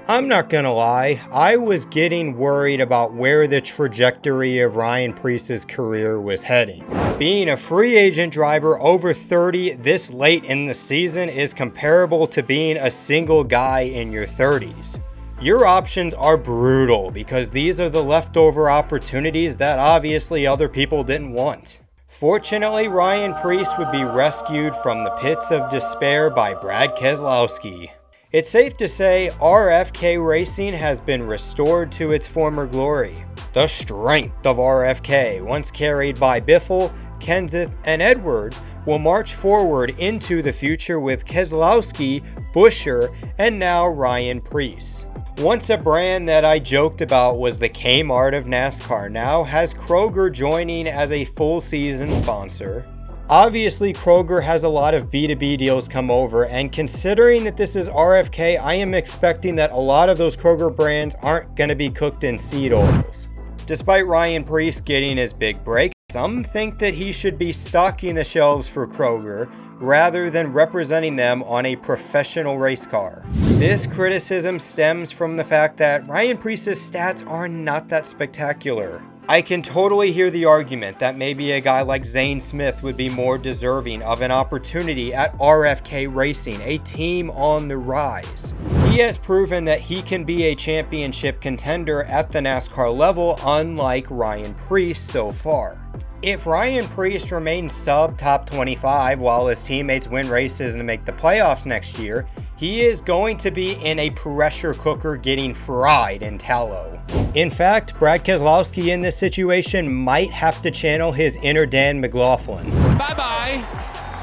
I'm not gonna lie, I was getting worried about where the trajectory of Ryan Preece's career was heading. Being a free agent driver over 30 this late in the season is comparable to being a single guy in your 30s. Your options are brutal because these are the leftover opportunities that obviously other people didn't want. Fortunately, Ryan Preece would be rescued from the pits of despair by Brad Keselowski. It's safe to say RFK Racing has been restored to its former glory. The strength of RFK, once carried by Biffle, Kenseth, and Edwards, will march forward into the future with Keselowski, Buescher, and now Ryan Preece. Once a brand that I joked about was the Kmart of NASCAR, now has Kroger joining as a full season sponsor. Obviously, Kroger has a lot of B2B deals come over, and considering that this is RFK, I am expecting that a lot of those Kroger brands aren't going to be cooked in seed oils. Despite Ryan Preece getting his big break, some think that he should be stocking the shelves for Kroger rather than representing them on a professional race car. This criticism stems from the fact that Ryan Preece's stats are not that spectacular. I can totally hear the argument that maybe a guy like Zane Smith would be more deserving of an opportunity at RFK Racing, a team on the rise. He has proven that he can be a championship contender at the NASCAR level, unlike Ryan Preece so far. If Ryan Preece remains sub top 25 while his teammates win races and make the playoffs next year, he is going to be in a pressure cooker getting fried in tallow. In fact, Brad Keselowski in this situation might have to channel his inner Dan McLaughlin. Bye-bye,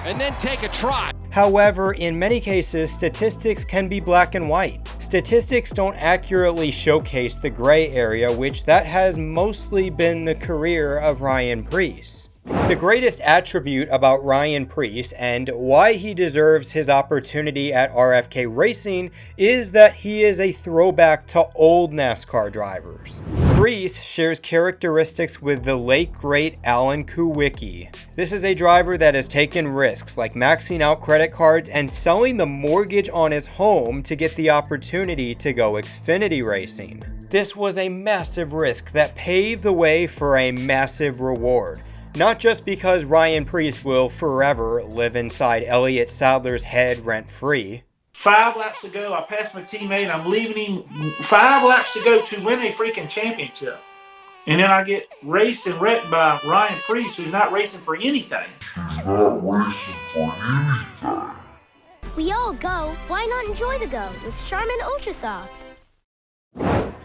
and then take a trot. However, in many cases, statistics can be black and white. Statistics don't accurately showcase the gray area, which that has mostly been the career of Ryan Preece. The greatest attribute about Ryan Preece and why he deserves his opportunity at RFK Racing is that he is a throwback to old NASCAR drivers. Preece shares characteristics with the late great Alan Kulwicki. This is a driver that has taken risks like maxing out credit cards and selling the mortgage on his home to get the opportunity to go Xfinity racing. This was a massive risk that paved the way for a massive reward. Not just because Ryan Preece will forever live inside Elliott Sadler's head rent-free. 5 laps to go, I passed my teammate, I'm leaving him 5 laps to go to win a freaking championship. And then I get raced and wrecked by Ryan Preece, who's not racing for anything. We all go. Why not enjoy the go with Charmin Ultra Soft?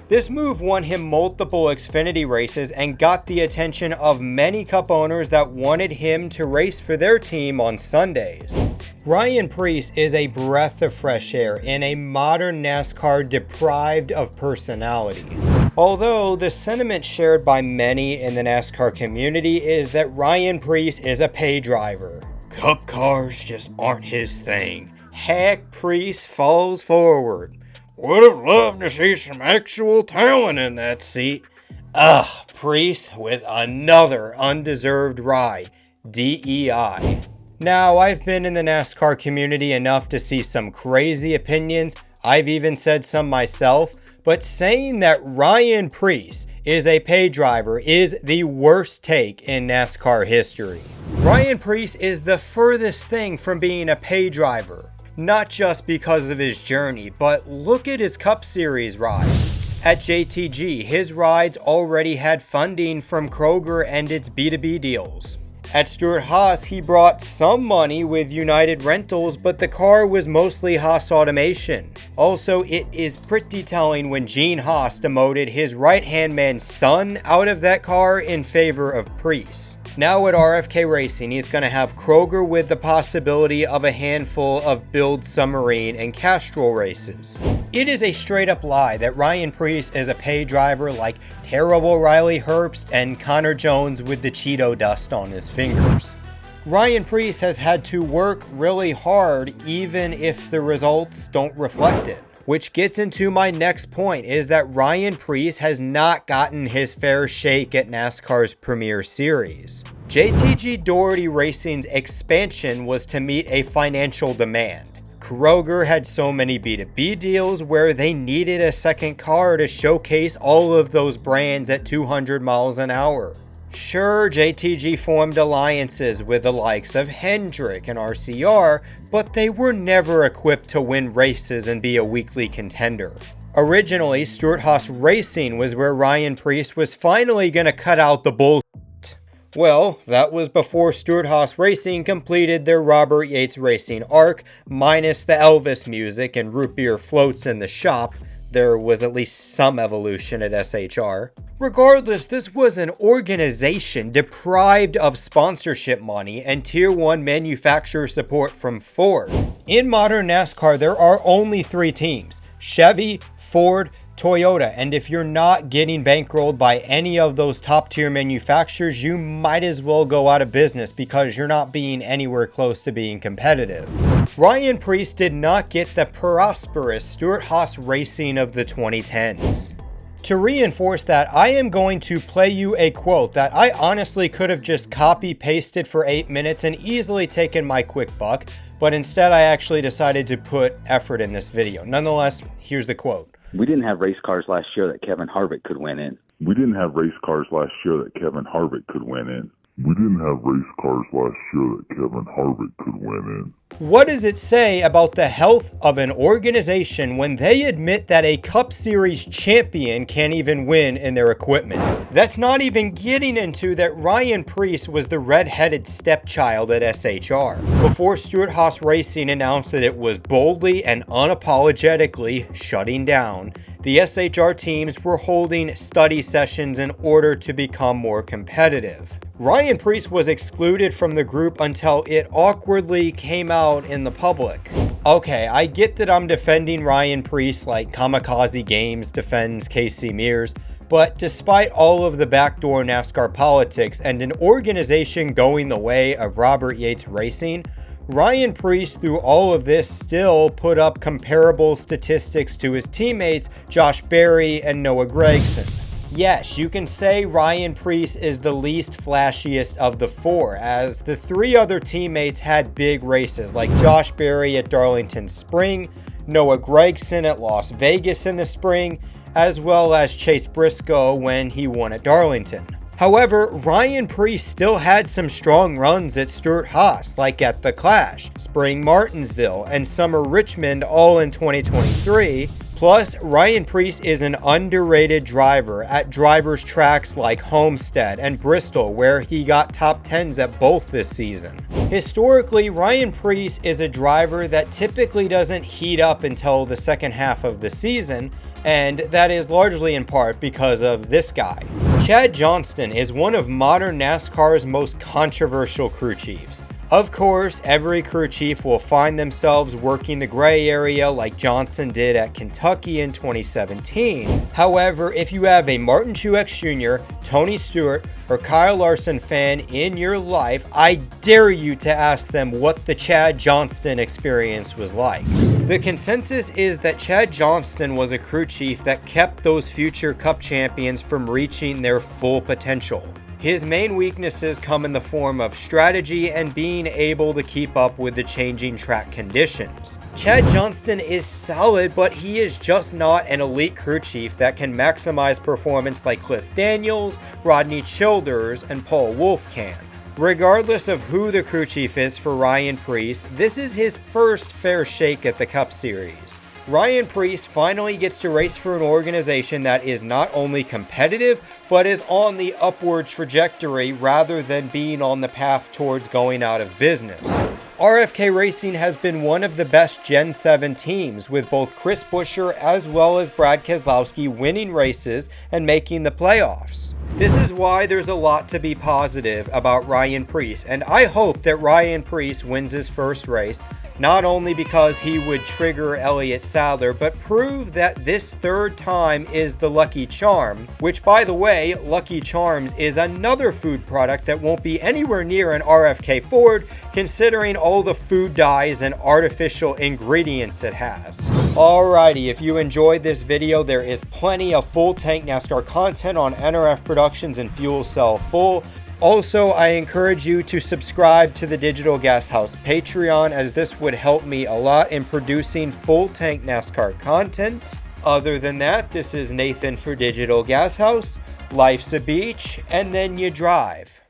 This move won him multiple Xfinity races and got the attention of many Cup owners that wanted him to race for their team on Sundays. Ryan Preece is a breath of fresh air in a modern NASCAR deprived of personality. Although the sentiment shared by many in the NASCAR community is that Ryan Preece is a pay driver. Cup cars just aren't his thing. Heck, Preece falls forward. Would have loved to see some actual talent in that seat. Preece with another undeserved ride. DEI. Now, I've been in the NASCAR community enough to see some crazy opinions. I've even said some myself. But saying that Ryan Preece is a pay driver is the worst take in NASCAR history. Ryan Preece is the furthest thing from being a pay driver. Not just because of his journey, but look at his Cup Series rides. At JTG, his rides already had funding from Kroger and its B2B deals. At Stewart Haas, he brought some money with United Rentals, but the car was mostly Haas Automation. Also, it is pretty telling when Gene Haas demoted his right-hand man's son out of that car in favor of Preece. Now at RFK Racing, he's going to have Kroger with the possibility of a handful of Build Submarine and Castrol races. It is a straight up lie that Ryan Preece is a pay driver like terrible Riley Herbst and Connor Jones with the Cheeto dust on his fingers. Ryan Preece has had to work really hard even if the results don't reflect it. Which gets into my next point, is that Ryan Preece has not gotten his fair shake at NASCAR's Premier Series. JTG Daugherty Racing's expansion was to meet a financial demand. Kroger had so many B2B deals where they needed a second car to showcase all of those brands at 200 miles an hour. Sure, JTG formed alliances with the likes of Hendrick and RCR, but they were never equipped to win races and be a weekly contender. Originally, Stewart Haas Racing was where Ryan Preece was finally going to cut out the bullshit. Well, that was before Stewart Haas Racing completed their Robert Yates Racing arc, minus the Elvis music and root beer floats in the shop. There was at least some evolution at SHR. Regardless, this was an organization deprived of sponsorship money and Tier 1 manufacturer support from Ford. In modern NASCAR, there are only 3 teams: Chevy, Ford, Toyota, and if you're not getting bankrolled by any of those top tier manufacturers, you might as well go out of business because you're not being anywhere close to being competitive. Ryan Preece did not get the prosperous Stewart Haas Racing of the 2010s. To reinforce that, I am going to play you a quote that I honestly could have just copy-pasted for 8 minutes and easily taken my quick buck, but instead I actually decided to put effort in this video. Nonetheless, here's the quote. We didn't have race cars last year that Kevin Harvick could win in. We didn't have race cars last year that Kevin Harvick could win in. We didn't have race cars last year that Kevin Harvick could win in. What does it say about the health of an organization when they admit that a Cup Series champion can't even win in their equipment? That's not even getting into that Ryan Preece was the red-headed stepchild at SHR. Before Stewart Haas Racing announced that it was boldly and unapologetically shutting down, the SHR teams were holding study sessions in order to become more competitive. Ryan Preece was excluded from the group until it awkwardly came out in the public. Okay, I get that I'm defending Ryan Preece like Kamikaze Games defends Casey Mears, but despite all of the backdoor NASCAR politics and an organization going the way of Robert Yates Racing, Ryan Preece, through all of this, still put up comparable statistics to his teammates Josh Berry and Noah Gragson. Yes, you can say Ryan Preece is the least flashiest of the 4, as the 3 other teammates had big races, like Josh Berry at Darlington Spring, Noah Gragson at Las Vegas in the spring, as well as Chase Briscoe when he won at Darlington. However, Ryan Preece still had some strong runs at Stewart Haas, like at the Clash, Spring Martinsville, and Summer Richmond all in 2023. Plus, Ryan Preece is an underrated driver at drivers' tracks like Homestead and Bristol, where he got top 10s at both this season. Historically, Ryan Preece is a driver that typically doesn't heat up until the second half of the season, and that is largely in part because of this guy. Chad Johnston is one of modern NASCAR's most controversial crew chiefs. Of course, every crew chief will find themselves working the gray area like Johnson did at Kentucky in 2017. However, if you have a Martin Truex Jr., Tony Stewart, or Kyle Larson fan in your life, I dare you to ask them what the Chad Johnston experience was like. The consensus is that Chad Johnston was a crew chief that kept those future Cup champions from reaching their full potential. His main weaknesses come in the form of strategy and being able to keep up with the changing track conditions. Chad Johnston is solid, but he is just not an elite crew chief that can maximize performance like Cliff Daniels, Rodney Childers, and Paul Wolfe can. Regardless of who the crew chief is for Ryan Preece, this is his first fair shake at the Cup Series. Ryan Preece finally gets to race for an organization that is not only competitive, but is on the upward trajectory rather than being on the path towards going out of business. RFK Racing has been one of the best Gen 7 teams, with both Chris Buescher as well as Brad Keselowski winning races and making the playoffs. This is why there's a lot to be positive about Ryan Preece, and I hope that Ryan Preece wins his first race, not only because he would trigger Elliott Sadler, but prove that this third time is the Lucky Charm, which, by the way, Lucky Charms is another food product that won't be anywhere near an RFK Ford, considering all the food dyes and artificial ingredients it has. Alrighty, if you enjoyed this video, there is plenty of full tank NASCAR content on NRF Productions and Fuel Cell Full. Also, I encourage you to subscribe to the Digital Gas House Patreon, as this would help me a lot in producing full tank NASCAR content. Other than that, this is Nathan for Digital Gas House. Life's a beach, and then you drive.